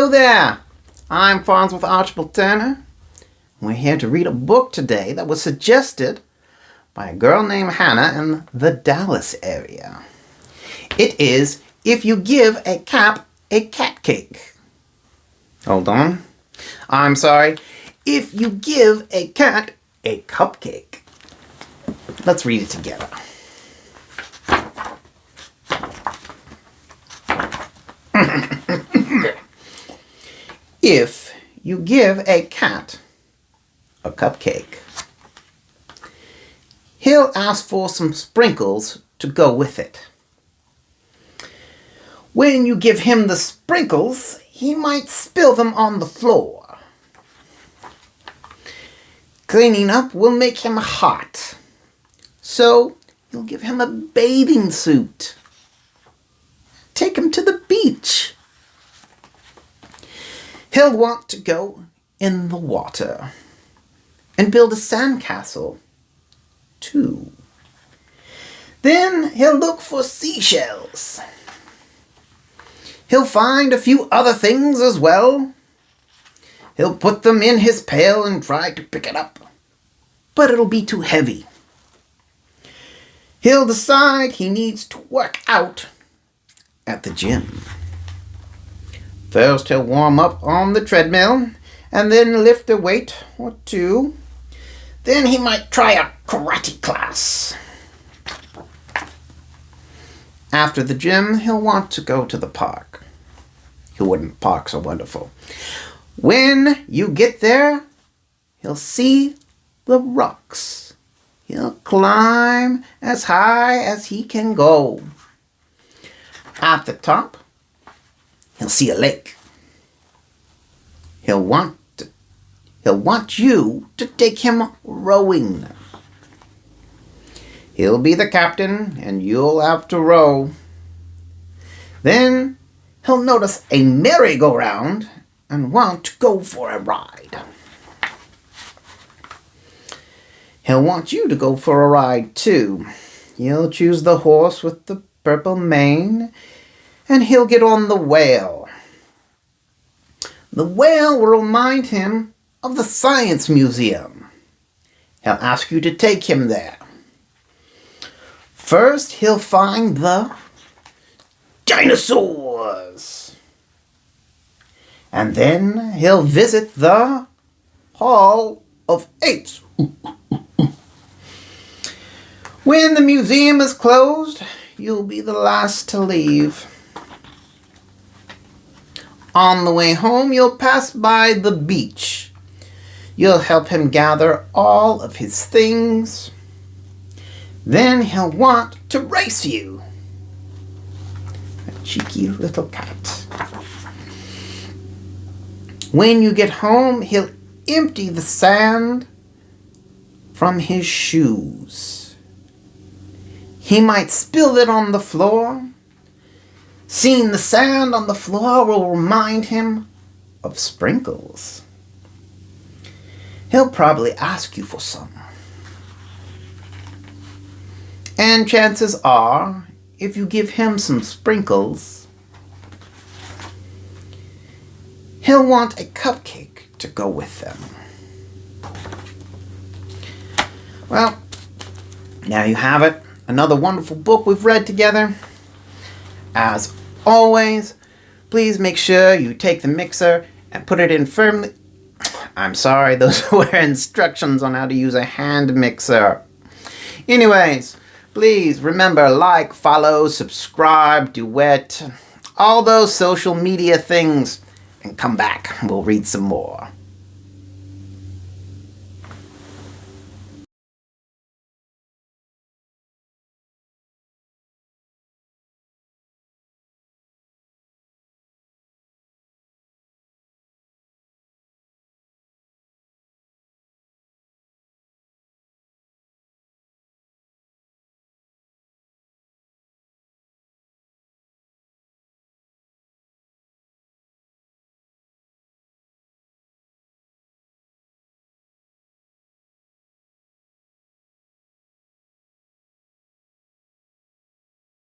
Hello there, I'm Farnsworth Archibald Turner. We're here to read a book today that was suggested by a girl named Hannah in the Dallas area. It is If You Give a Cat a Cat Cake. Hold on. I'm sorry. If You Give a Cat a Cupcake. Let's read it together. If you give a cat a cupcake, he'll ask for some sprinkles to go with it. When you give him the sprinkles, he might spill them on the floor. Cleaning up will make him hot, so you'll give him a bathing suit. Take him to the beach. He'll want to go in the water and build a sandcastle, too. Then he'll look for seashells. He'll find a few other things as well. He'll put them in his pail and try to pick it up, but it'll be too heavy. He'll decide he needs to work out at the gym. First, he'll warm up on the treadmill and then lift a weight or two. Then he might try a karate class. After the gym, he'll want to go to the park. Who wouldn't? Parks are wonderful. When you get there, he'll see the rocks. He'll climb as high as he can go. At the top, he'll see a lake. He'll want you to take him rowing. He'll be the captain and you'll have to row. Then he'll notice a merry-go-round and want to go for a ride. He'll want you to go for a ride too. You'll choose the horse with the purple mane, and he'll get on the whale. The whale will remind him of the Science Museum. He'll ask you to take him there. First, he'll find the dinosaurs. And then he'll visit the Hall of Apes. When the museum is closed, you'll be the last to leave. On the way home, you'll pass by the beach. You'll help him gather all of his things. Then he'll want to race you. A cheeky little cat. When you get home, he'll empty the sand from his shoes. He might spill it on the floor. Seeing the sand on the floor will remind him of sprinkles. He'll probably ask you for some. And chances are, if you give him some sprinkles, he'll want a cupcake to go with them. Well, there you have it. Another wonderful book we've read together. As always, please make sure you take the mixer and put it in firmly. I'm sorry, those were instructions on how to use a hand mixer. Anyways, please remember, like, follow, subscribe, duet, all those social media things, and come back. We'll read some more.